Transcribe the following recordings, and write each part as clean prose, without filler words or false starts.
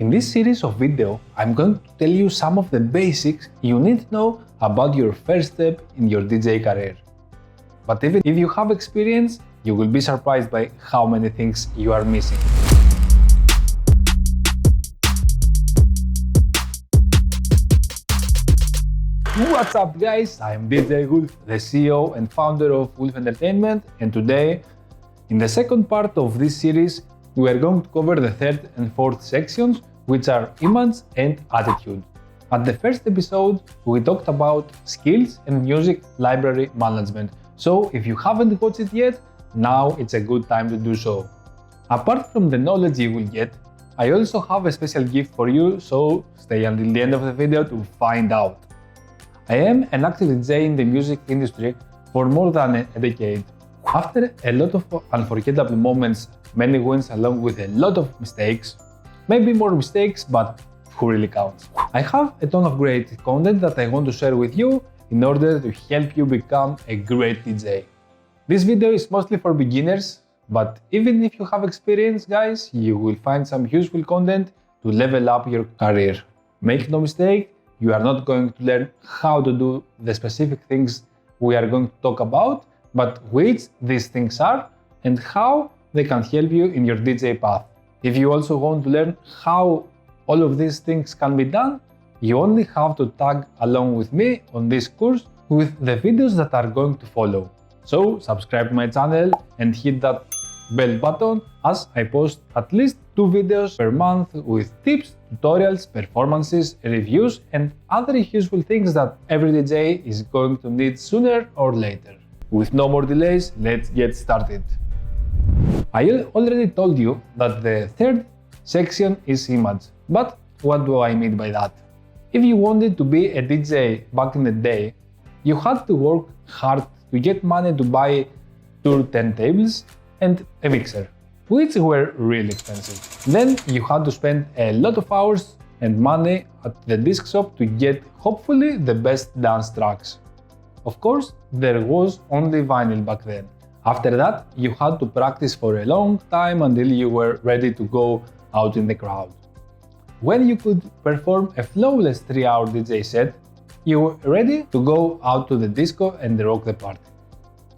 In this series of video, I'm going to tell you some of the basics you need to know about your first step in your DJ career. But even if you have experience, you will be surprised by how many things you are missing. What's up guys, I'm DJ Wolf, the CEO and founder of Wolf Entertainment, and today, in the second part of this series, we are going to cover the third and fourth sections, which are image and attitude. At the first episode, we talked about skills and music library management, so if you haven't watched it yet, now it's a good time to do so. Apart from the knowledge you will get, I also have a special gift for you, so stay until the end of the video to find out. I am an active DJ in the music industry for more than a decade. After a lot of unforgettable moments, many wins along with a lot of mistakes, maybe more mistakes, but who really counts? I have a ton of great content that I want to share with you in order to help you become a great DJ. This video is mostly for beginners, but even if you have experience, guys, you will find some useful content to level up your career. Make no mistake, you are not going to learn how to do the specific things we are going to talk about, but which these things are and how they can help you in your DJ path. If you also want to learn how all of these things can be done, you only have to tag along with me on this course with the videos that are going to follow. So subscribe to my channel and hit that bell button as I post at least 2 videos per month with tips, tutorials, performances, reviews and other useful things that every DJ is going to need sooner or later. With no more delays, let's get started. I already told you that the third section is image, but what do I mean by that? If you wanted to be a DJ back in the day, you had to work hard to get money to buy 2 turntables and a mixer, which were really expensive. Then you had to spend a lot of hours and money at the disc shop to get hopefully the best dance tracks. Of course, there was only vinyl back then. After that, you had to practice for a long time until you were ready to go out in the crowd. When you could perform a flawless 3-hour DJ set, you were ready to go out to the disco and rock the party.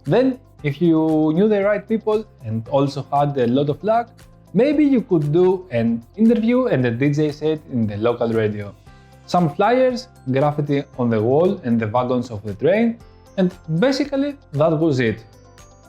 Then, if you knew the right people and also had a lot of luck, maybe you could do an interview and a DJ set in the local radio. Some flyers, graffiti on the wall and the wagons of the train, and basically that was it.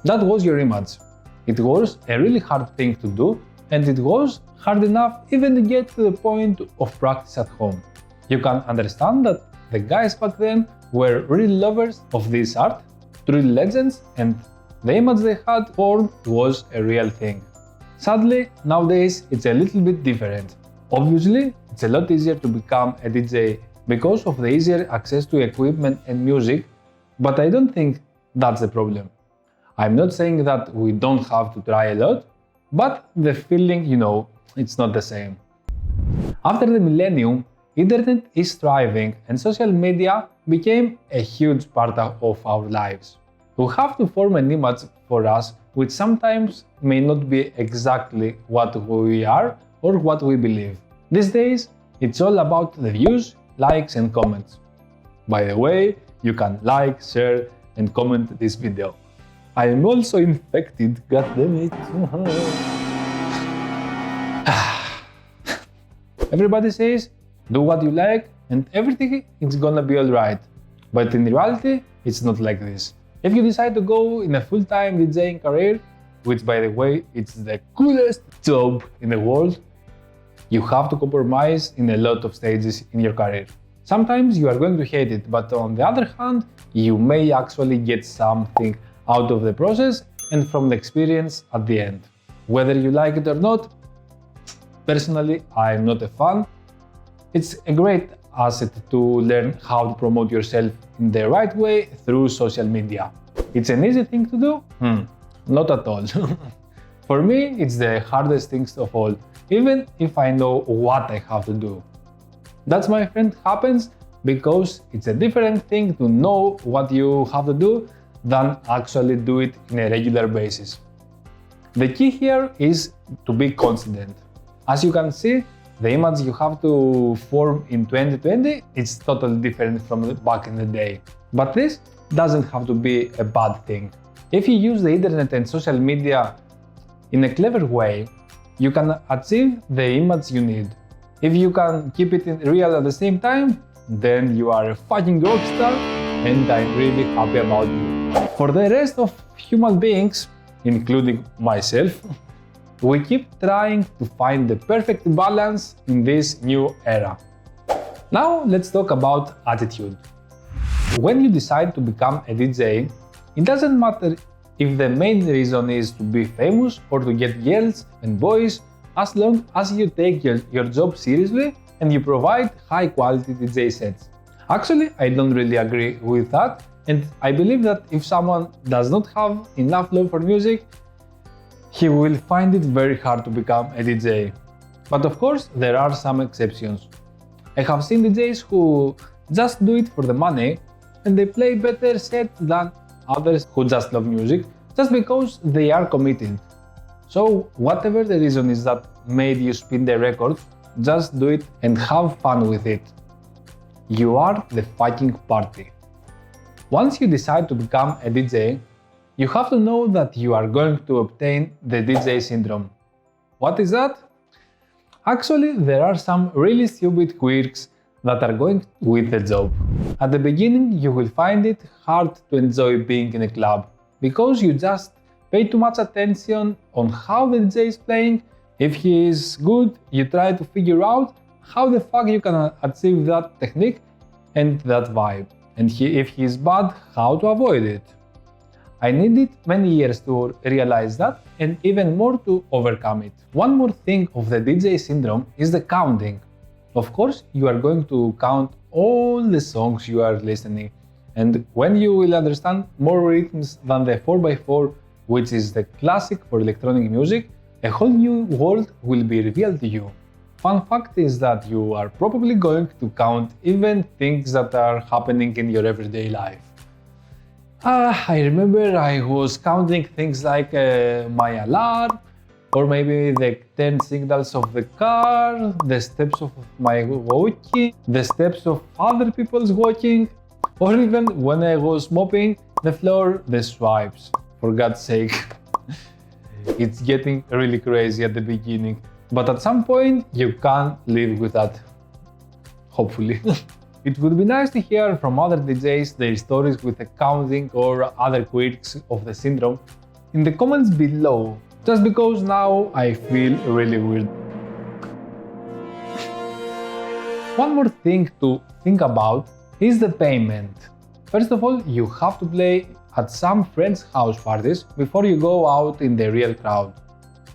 That was your image. It was a really hard thing to do, and it was hard enough even to get to the point of practice at home. You can understand that the guys back then were really lovers of this art, true legends, and the image they had formed was a real thing. Sadly, nowadays it's a little bit different. Obviously, it's a lot easier to become a DJ because of the easier access to equipment and music, but I don't think that's the problem. I'm not saying that we don't have to try a lot, but the feeling, it's not the same. After the millennium, internet is thriving and social media became a huge part of our lives. We have to form an image for us which sometimes may not be exactly what we are or what we believe. These days, it's all about the views, likes and comments. By the way, you can like, share and comment this video. I am also infected, goddammit. Everybody says, do what you like and everything is gonna be alright. But in reality, it's not like this. If you decide to go in a full-time DJing career, which by the way, it's the coolest job in the world, you have to compromise in a lot of stages in your career. Sometimes you are going to hate it, but on the other hand, you may actually get something out of the process and from the experience at the end. Whether you like it or not, personally, I'm not a fan. It's a great asset to learn how to promote yourself in the right way through social media. It's an easy thing to do? Not at all. For me, it's the hardest thing of all, even if I know what I have to do. That's, my friend, happens because it's a different thing to know what you have to do than actually do it in a regular basis. The key here is to be consistent. As you can see, The image you have to form in 2020 is totally different from back in the day. But this doesn't have to be a bad thing. If you use the internet and social media in a clever way, you can achieve the image you need. If you can keep it in real at the same time, then you are a fucking rockstar, and I'm really happy about you. For the rest of human beings, including myself, we keep trying to find the perfect balance in this new era. Now let's talk about attitude. When you decide to become a DJ, it doesn't matter if the main reason is to be famous or to get girls and boys, as long as you take your job seriously and you provide high quality DJ sets. Actually, I don't really agree with that, and I believe that if someone does not have enough love for music, he will find it very hard to become a DJ. But of course, there are some exceptions. I have seen DJs who just do it for the money, and they play better sets than others who just love music, just because they are committed. So whatever the reason is that made you spin the record, just do it and have fun with it. You are the fucking party. Once you decide to become a DJ, you have to know that you are going to obtain the DJ syndrome. What is that? Actually, there are some really stupid quirks that are going with the job. At the beginning, you will find it hard to enjoy being in a club, because you just pay too much attention on how the DJ is playing. If he is good, you try to figure out how the fuck you can achieve that technique and that vibe. And if he is bad, how to avoid it. I needed many years to realize that, and even more to overcome it. One more thing of the DJ syndrome is the counting. Of course, you are going to count all the songs you are listening, and when you will understand more rhythms than the 4x4, which is the classic for electronic music, a whole new world will be revealed to you. Fun fact is that you are probably going to count even things that are happening in your everyday life. I remember I was counting things like my alarm, or maybe the turn signals of the car, the steps of my walking, the steps of other people's walking, or even when I was mopping the floor, the swipes. For God's sake. It's getting really crazy at the beginning, but at some point you can live with that. Hopefully. It would be nice to hear from other DJs their stories with the counting or other quirks of the syndrome in the comments below, just because now I feel really weird. One more thing to think about is the payment. First of all, you have to play at some friends' house parties before you go out in the real crowd.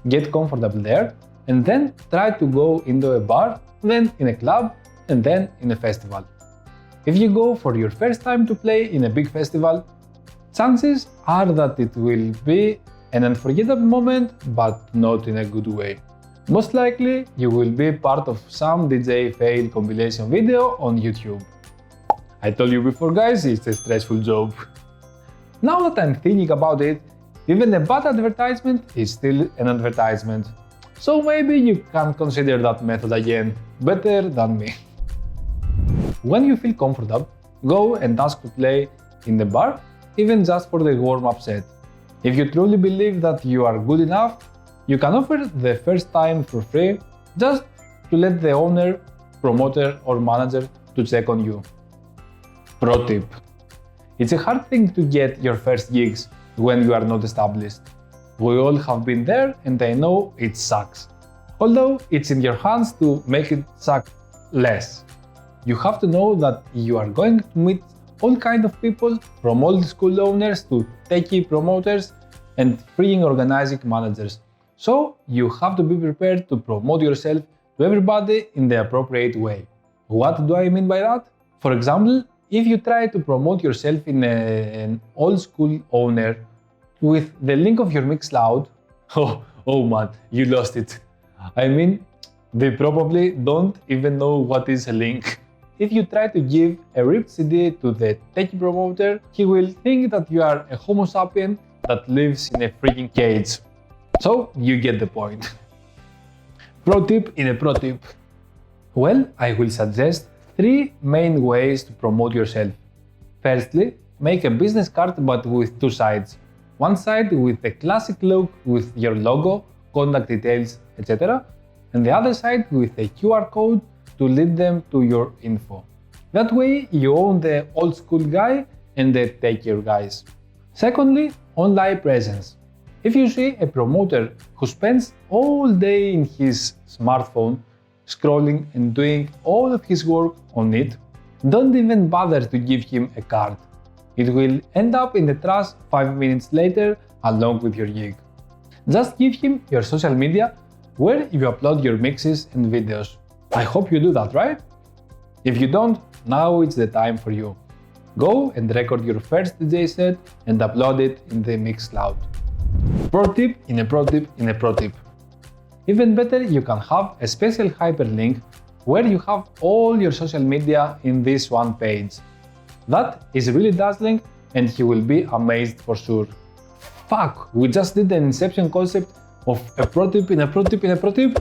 Get comfortable there, and then try to go into a bar, then in a club, and then in a festival. If you go for your first time to play in a big festival, chances are that it will be an unforgettable moment, but not in a good way. Most likely, you will be part of some DJ fail compilation video on YouTube. I told you before, guys, it's a stressful job. Now that I'm thinking about it, even a bad advertisement is still an advertisement. So maybe you can consider that method again, better than me. When you feel comfortable, go and ask to play in the bar, even just for the warm-up set. If you truly believe that you are good enough, you can offer the first time for free, just to let the owner, promoter or manager to check on you. Pro tip. It's a hard thing to get your first gigs when you are not established. We all have been there, and I know it sucks. Although it's in your hands to make it suck less. You have to know that you are going to meet all kinds of people, from old school owners to techie promoters and freeing organizing managers. So you have to be prepared to promote yourself to everybody in the appropriate way. What do I mean by that? For example, if you try to promote yourself in an old school owner with the link of your Mixcloud, oh man, you lost it. I mean, they probably don't even know what is a link. If you try to give a ripped CD to the tech promoter, he will think that you are a homo sapien that lives in a freaking cage. So you get the point. Pro tip in a pro tip. Well, I will suggest 3 main ways to promote yourself. Firstly, make a business card but with 2 sides. One side with the classic look with your logo, contact details, etc. And the other side with a QR code to lead them to your info. That way you own the old school guy and the take care guys. Secondly, online presence. If you see a promoter who spends all day in his smartphone scrolling and doing all of his work on it, don't even bother to give him a card. It will end up in the trash 5 minutes later along with your gig. Just give him your social media where you upload your mixes and videos. I hope you do that, right? If you don't, now it's the time for you. Go and record your first DJ set and upload it in the Mixcloud. Pro tip in a pro tip in a pro tip. Even better, you can have a special hyperlink where you have all your social media in this one page. That is really dazzling and you will be amazed for sure. Fuck, we just did an inception concept of a pro tip in a pro tip in a pro tip.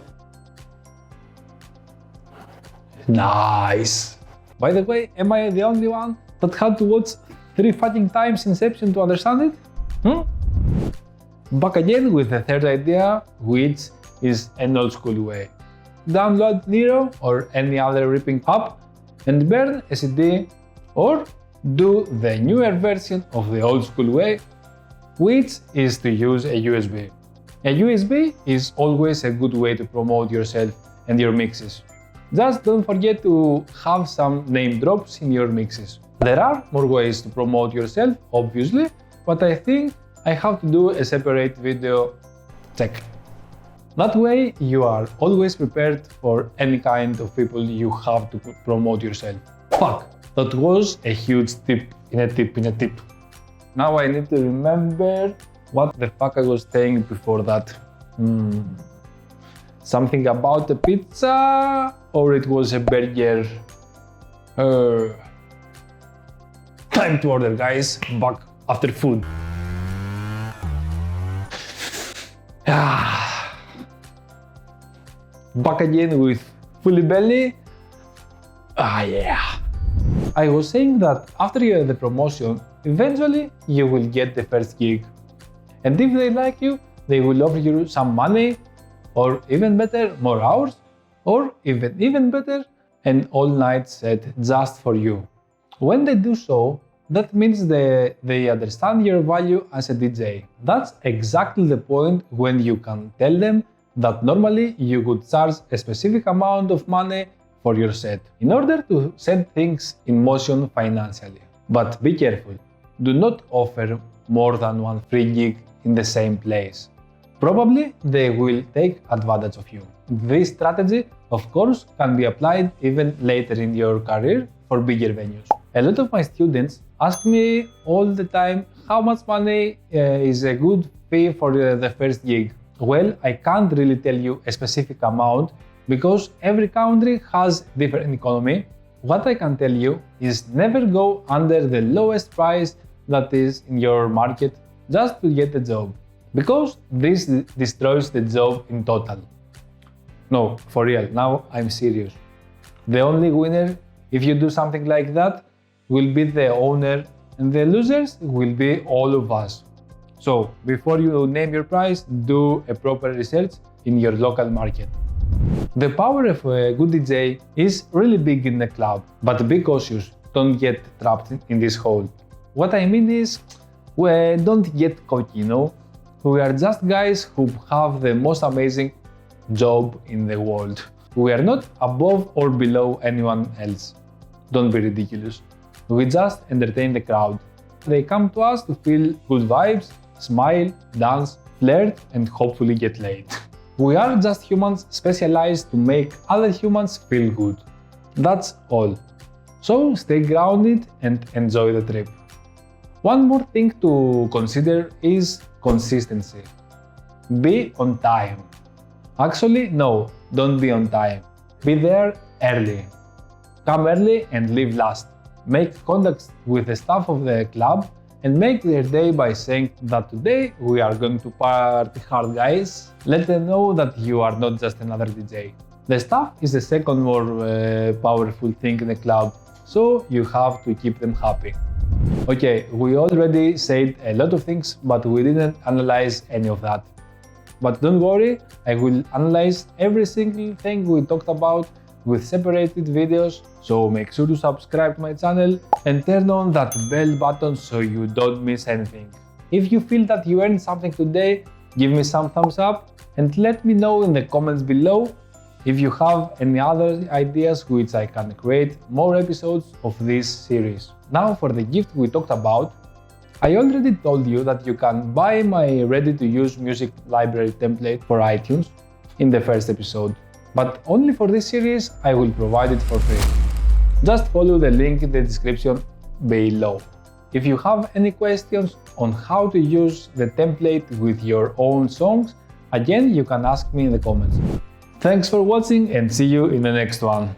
Nice! By the way, am I the only one that had to watch 3 fucking times Inception to understand it? Back again with the third idea, which is an old school way. Download Nero or any other ripping app and burn a CD, or do the newer version of the old school way, which is to use a USB. A USB is always a good way to promote yourself and your mixes. Just don't forget to have some name drops in your mixes. There are more ways to promote yourself, obviously, but I think I have to do a separate video check. That way you are always prepared for any kind of people you have to promote yourself. Fuck, that was a huge tip in a tip in a tip. Now I need to remember what the fuck I was saying before that. Something about a pizza, or it was a burger? Time to order, guys. Back after food. Back again with fully belly. Yeah. I was saying that after the promotion, eventually you will get the first gig. And if they like you, they will offer you some money, or even better, more hours, or even better, an all-night set just for you. When they do so, that means they understand your value as a DJ. That's exactly the point when you can tell them that normally you would charge a specific amount of money for your set in order to set things in motion financially. But be careful, do not offer more than one free gig in the same place. Probably they will take advantage of you. This strategy, of course, can be applied even later in your career for bigger venues. A lot of my students ask me all the time how much money is a good fee for the first gig. Well, I can't really tell you a specific amount because every country has different economy. What I can tell you is never go under the lowest price that is in your market just to get a job, because this destroys the job in total. No, for real, now I'm serious. The only winner, if you do something like that, will be the owner, and the losers will be all of us. So, before you name your price, do a proper research in your local market. The power of a good DJ is really big in the club, but be cautious, don't get trapped in this hole. What I mean is, well, don't get cocky, you know? We are just guys who have the most amazing job in the world. We are not above or below anyone else. Don't be ridiculous. We just entertain the crowd. They come to us to feel good vibes, smile, dance, flirt, and hopefully get laid. We are just humans specialized to make other humans feel good. That's all. So stay grounded and enjoy the trip. One more thing to consider is consistency. Be on time. Actually, no, don't be on time. Be there early. Come early and leave last. Make contacts with the staff of the club and make their day by saying that today we are going to party hard, guys. Let them know that you are not just another DJ. The staff is the second more powerful thing in the cloud, so you have to keep them happy. Okay, we already said a lot of things, but we didn't analyze any of that. But don't worry, I will analyze every single thing we talked about with separated videos, so make sure to subscribe to my channel and turn on that bell button so you don't miss anything. If you feel that you earned something today, give me some thumbs up and let me know in the comments below if you have any other ideas which I can create more episodes of this series. Now for the gift we talked about. I already told you that you can buy my ready-to-use music library template for iTunes in the first episode, but only for this series I will provide it for free. Just follow the link in the description below. If you have any questions on how to use the template with your own songs, again you can ask me in the comments. Thanks for watching and see you in the next one.